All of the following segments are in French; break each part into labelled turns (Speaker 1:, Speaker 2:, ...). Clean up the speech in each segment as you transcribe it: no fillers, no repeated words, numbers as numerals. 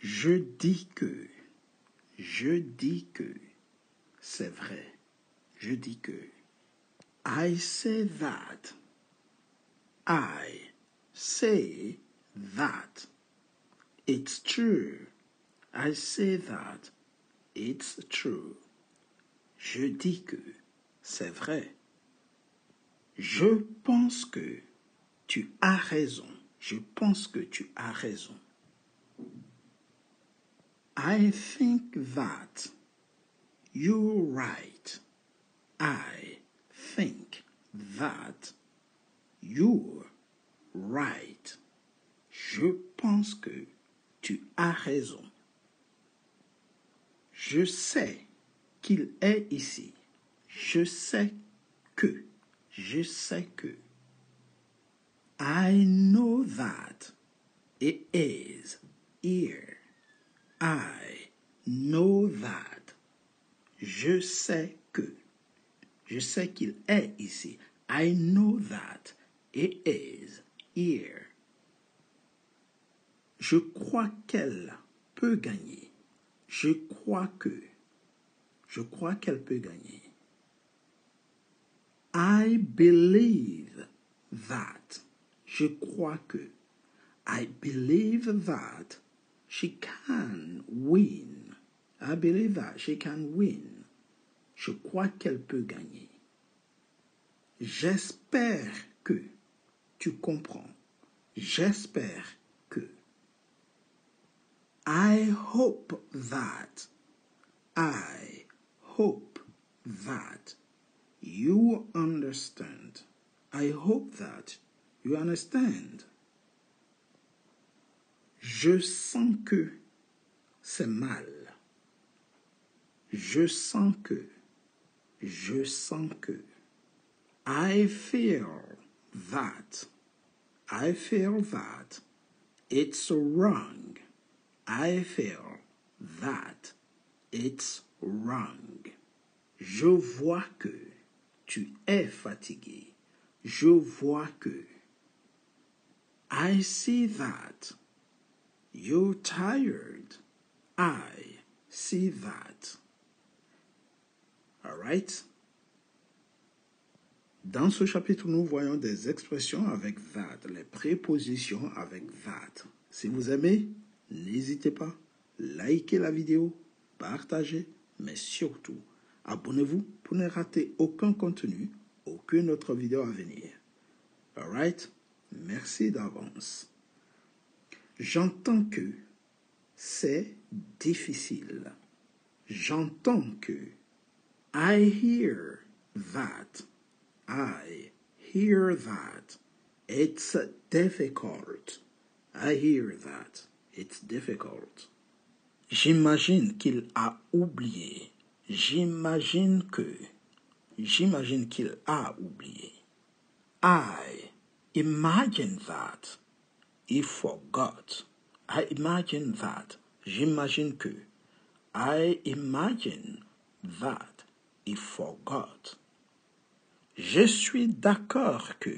Speaker 1: Je dis que. Je dis que. C'est vrai. Je dis que. I say that. I say that. It's true. I say that. It's true. Je dis que. C'est vrai. Je pense que tu as raison. Je pense que tu as raison. I think that you're right. I think that you're right. Je pense que tu as raison. Je sais qu'il est ici. Je sais que. Je sais que. I know that it is here. I know that. Je sais que. Je sais qu'il est ici. I know that it is here. Je crois qu'elle peut gagner. Je crois que. Je crois qu'elle peut gagner. I believe that. Je crois que. I believe that she can win. I believe that she can win. Je crois qu'elle peut gagner. J'espère que tu comprends. J'espère que. I hope that. I hope that you understand. I hope that you understand. Je sens que c'est mal. Je sens que. Je sens que. I feel that. I feel that it's wrong. I feel that it's wrong. Je vois que tu es fatigué. Je vois que. I see that you're tired. I see that. All right? Dans ce chapitre, nous voyons des expressions avec that, les prépositions avec that. Si vous aimez, n'hésitez pas, likez la vidéo, partagez, mais surtout, abonnez-vous pour ne rater aucun contenu, aucune autre vidéo à venir. Alright? Merci d'avance. J'entends que c'est difficile. J'entends que. I hear that. I hear that. It's difficult. I hear that. It's difficult. J'imagine qu'il a oublié. J'imagine que. J'imagine qu'il a oublié. I imagine that he forgot. I imagine that. J'imagine que. I imagine that he forgot. Je suis d'accord que.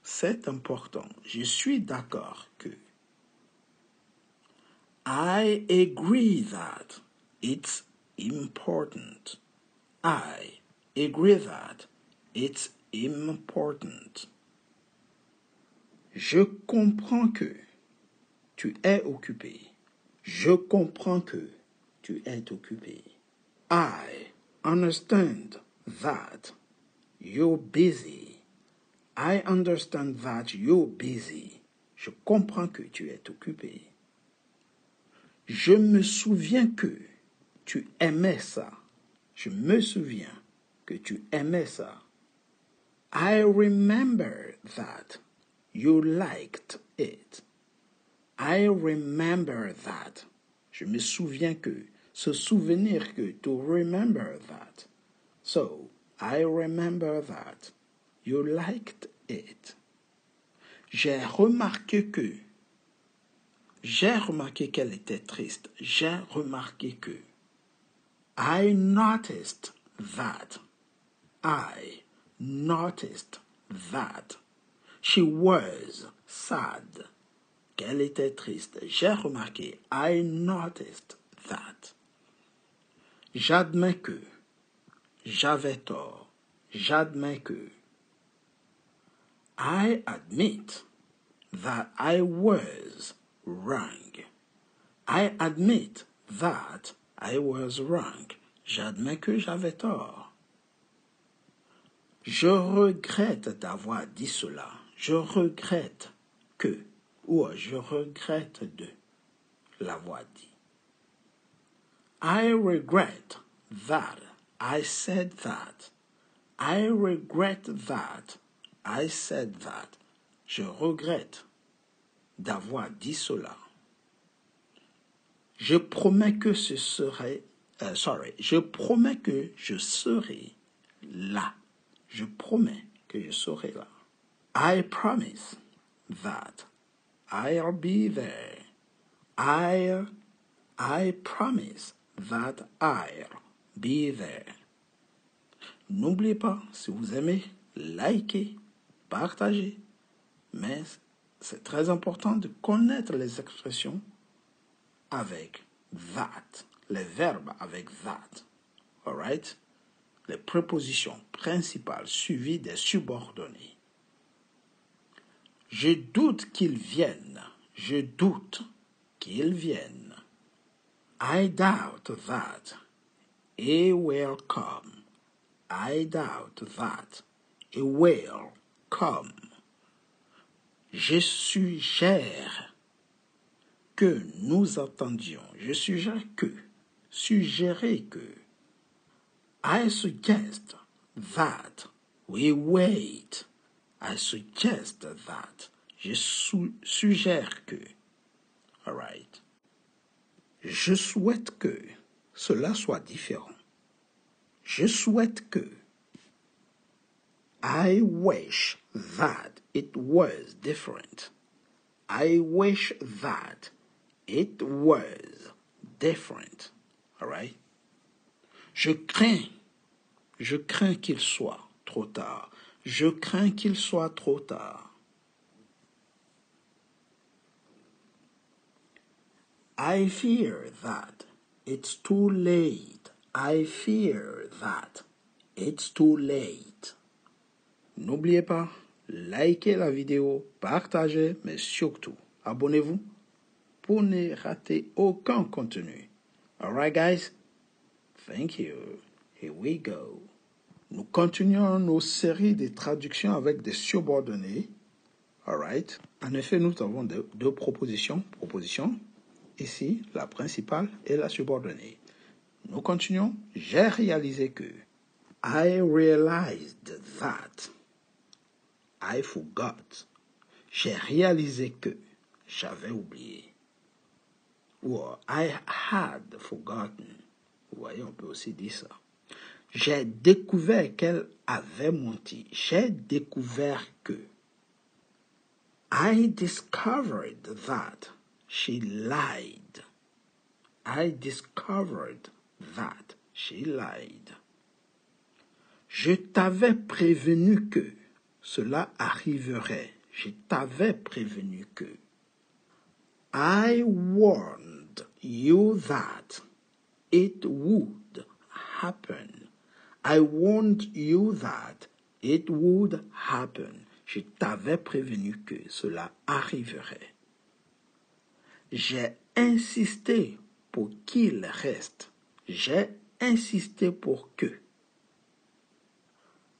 Speaker 1: C'est important. Je suis d'accord que. I agree that it's important. I agree that it's important. Je comprends que tu es occupé. Je comprends que tu es occupé. I understand that you're busy. I understand that you're busy. Je comprends que tu es occupé. Je me souviens que tu aimais ça. Je me souviens que tu aimais ça. I remember that you liked it. I remember that. Je me souviens que. Se souvenir que. To remember that. So, I remember that you liked it. J'ai remarqué que. J'ai remarqué qu'elle était triste. J'ai remarqué que. I noticed that. I noticed that she was sad. qu'elle était triste. J'ai remarqué. I noticed that. J'admets que. J'avais tort. J'admets que. I admit that I was wrong. I admit that I was wrong. J'admets que j'avais tort. Je regrette d'avoir dit cela. Je regrette que, ou je regrette de l'avoir dit. I regret that I said that. I regret that I said that. Je regrette d'avoir dit cela. Je promets que ce serait... Je promets que je serai là. Je promets que je serai là. I promise that I'll be there. I promise that I'll be there. N'oubliez pas, si vous aimez, likez, partagez. Mais c'est très important de connaître les expressions avec that, les verbes avec that. Alright? Les prépositions principales suivies des subordonnés. Je doute qu'ils viennent. Je doute qu'ils viennent. I doubt that he will come. I doubt that he will come. Je suggère que nous attendions. Je suggère que. Suggérer que. I suggest that we wait. I suggest that. Je suggère que. All right. Je souhaite que cela soit différent. Je souhaite que. I wish that it was different. I wish that it was different. All right? Je crains qu'il soit trop tard. Je crains qu'il soit trop tard. I fear that it's too late. I fear that it's too late. N'oubliez pas, likez la vidéo, partagez, mais surtout, abonnez-vous pour ne rater aucun contenu. Alright guys? Thank you. Here we go. Nous continuons nos séries de traductions avec des subordonnés. Alright? En effet, nous avons deux propositions. Ici, la principale et la subordonnée. Nous continuons. J'ai réalisé que. I realized that. I forgot. J'ai réalisé que. J'avais oublié. Ou I had forgotten. Vous voyez, on peut aussi dire ça. J'ai découvert qu'elle avait menti. J'ai découvert que. I discovered that she lied. I discovered that she lied. Je t'avais prévenu que cela arriverait. Je t'avais prévenu que. I warned you that it would happen. I warned you that it would happen. Je t'avais prévenu que cela arriverait. J'ai insisté pour qu'il reste. J'ai insisté pour que.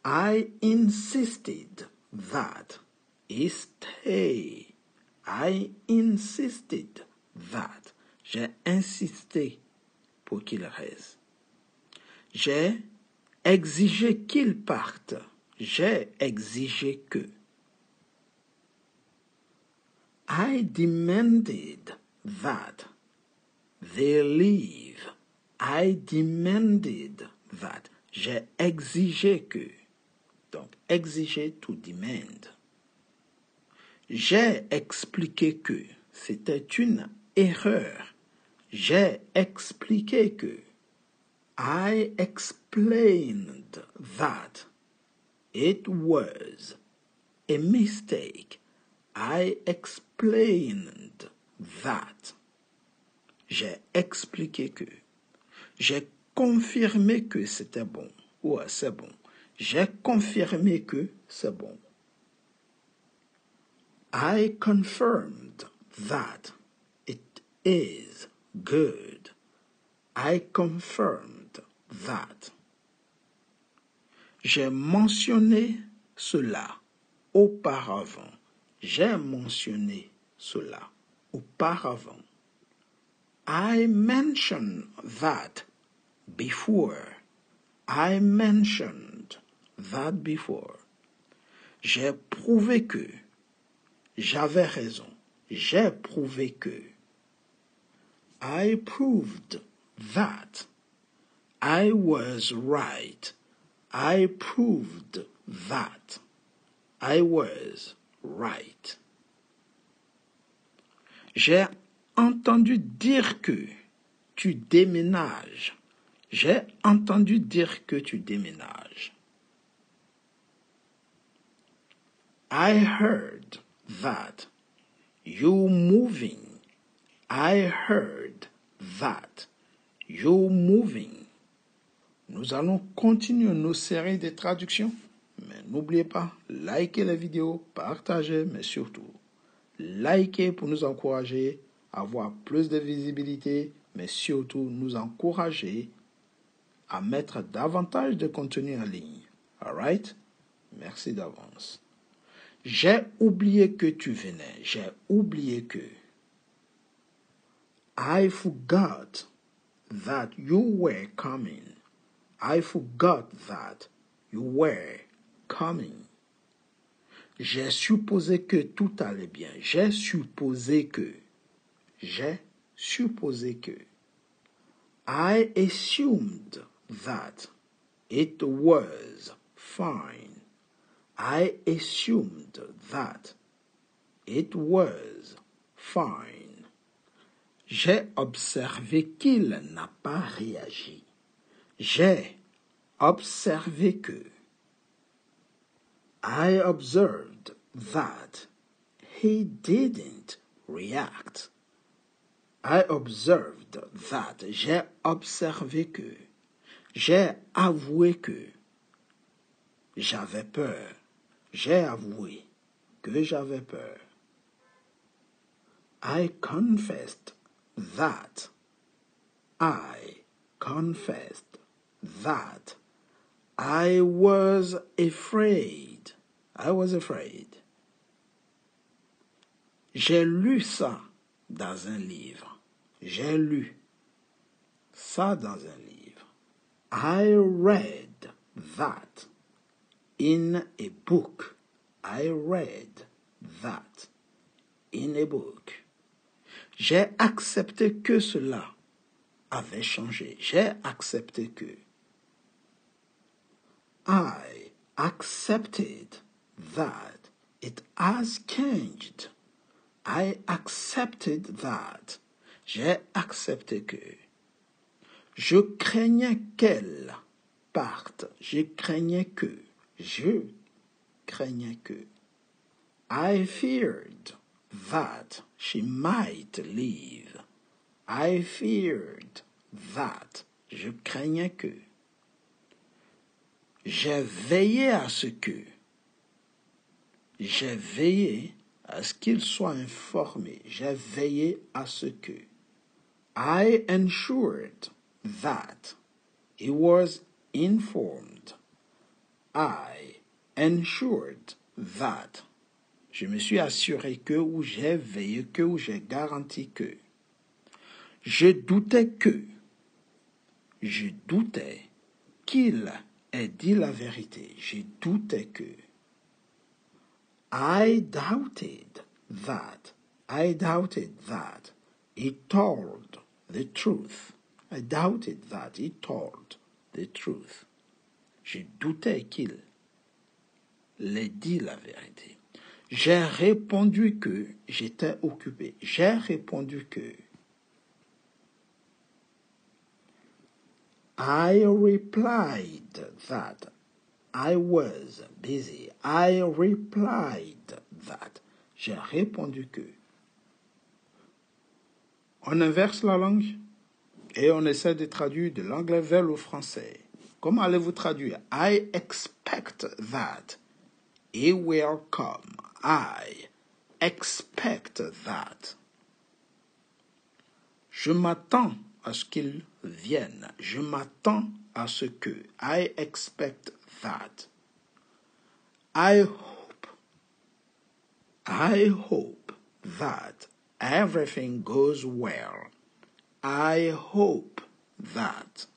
Speaker 1: I insisted that he stay. I insisted that. J'ai insisté pour qu'il reste. J'ai exigé qu'il parte. J'ai exigé que. I demanded that they leave. I demanded that. J'ai exigé que. Donc, exiger to demand. J'ai expliqué que c'était une erreur. J'ai expliqué que. I explained that it was a mistake. I explained explained that. J'ai expliqué que. J'ai confirmé que c'était bon. Ouais, c'est bon. J'ai confirmé que c'est bon. I confirmed that it is good. I confirmed that. J'ai mentionné cela auparavant. J'ai mentionné cela auparavant. I mentioned that before. I mentioned that before. J'ai prouvé que. J'avais raison. J'ai prouvé que. I proved that. I was right. I proved that. I was right. J'ai entendu dire que tu déménages. J'ai entendu dire que tu déménages. I heard that you moving. I heard that you moving. Nous allons continuer nos séries de traductions. Mais n'oubliez pas, likez la vidéo, partagez, mais surtout, likez pour nous encourager à avoir plus de visibilité, mais surtout nous encourager à mettre davantage de contenu en ligne. Alright? Merci d'avance. J'ai oublié que tu venais. J'ai oublié que. I forgot that you were coming. I forgot that you were coming. J'ai supposé que tout allait bien. J'ai supposé que. J'ai supposé que. I assumed that it was fine. I assumed that it was fine. J'ai observé qu'il n'a pas réagi. J'ai observé que. I observed that he didn't react. I observed that. J'ai observé que. J'ai avoué que. J'avais peur. J'ai avoué que j'avais peur. I confessed that. I confessed that. I was afraid. I was afraid. J'ai lu ça dans un livre. J'ai lu ça dans un livre. I read that in a book. I read that in a book. J'ai accepté que cela avait changé. J'ai accepté que. I accepted that it has changed. I accepted that. J'ai accepté que. Je craignais qu'elle parte. Je craignais que. Je craignais que. I feared that she might leave. I feared that. Je craignais que. J'ai veillé à ce que. J'ai veillé à ce qu'il soit informé. J'ai veillé à ce que. I ensured that he was informed. I ensured that. Je me suis assuré que, ou j'ai veillé que, ou j'ai garanti que. Je doutais que. Je doutais qu'il ait dit la vérité. Je doutais que. I doubted that. I doubted that he told the truth. I doubted that he told the truth. Je doutais qu'il ait dit la vérité. J'ai répondu que j'étais occupé. J'ai répondu que. I replied that I was busy. I replied that. J'ai répondu que On inverse la langue et on essaie de traduire de l'anglais vers le français. Comment allez-vous traduire? I expect that he will come. I expect that. Je m'attends à ce qu'il vienne. Je m'attends à ce que. I expect that. I hope that everything goes well. I hope that.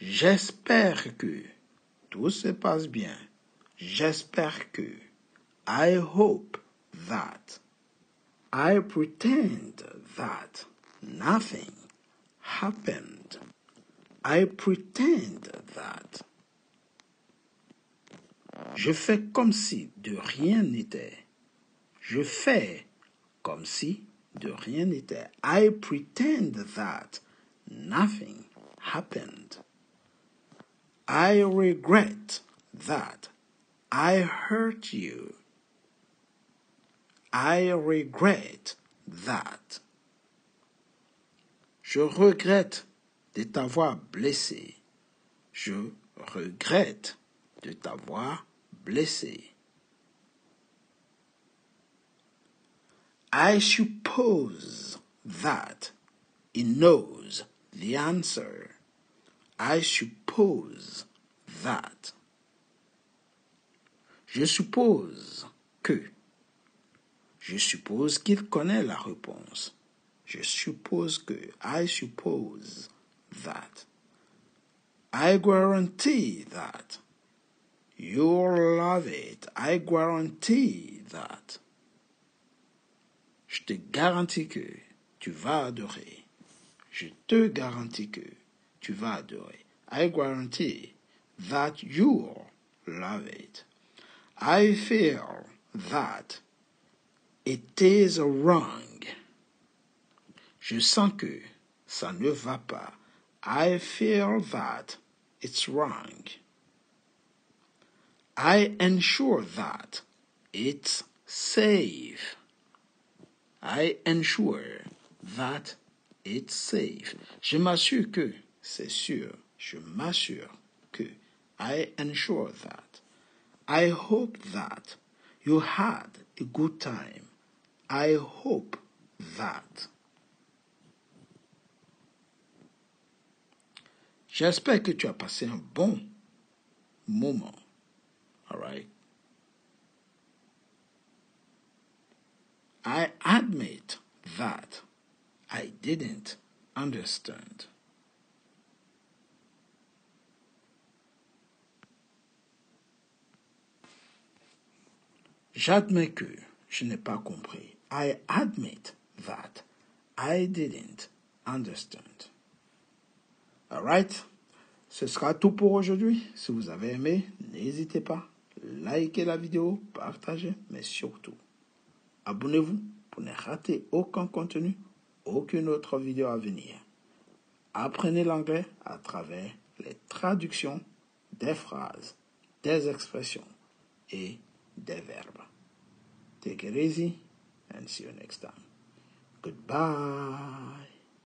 Speaker 1: J'espère que tout se passe bien. J'espère que. I hope that. I pretend that nothing happened. I pretend that. Je fais comme si de rien n'était. Je fais comme si de rien n'était. I pretend that nothing happened. I regret that I hurt you. I regret that. Je regrette de t'avoir blessé. Je regrette de t'avoir blessé. I suppose that he knows the answer. I suppose that. Je suppose que. Je suppose qu'il connaît la réponse. Je suppose que. I suppose that. I guarantee that. You'll love it. I guarantee that. Je te garantis que tu vas adorer. Je te garantis que tu vas adorer. I guarantee that you'll love it. I feel that it is wrong. Je sens que ça ne va pas. I feel that it's wrong. I ensure that it's safe. I ensure that it's safe. Je m'assure que c'est sûr. Je m'assure que. I ensure that. I hope that you had a good time. I hope that. J'espère que tu as passé un bon moment. All right? I admit that I didn't understand. J'admets que je n'ai pas compris. I admit that I didn't understand. Alright? Ce sera tout pour aujourd'hui. Si vous avez aimé, n'hésitez pas. Likez la vidéo, partagez, mais surtout, abonnez-vous pour ne rater aucun contenu, aucune autre vidéo à venir. Apprenez l'anglais à travers les traductions des phrases, des expressions et des verbes. Take it easy and see you next time. Goodbye.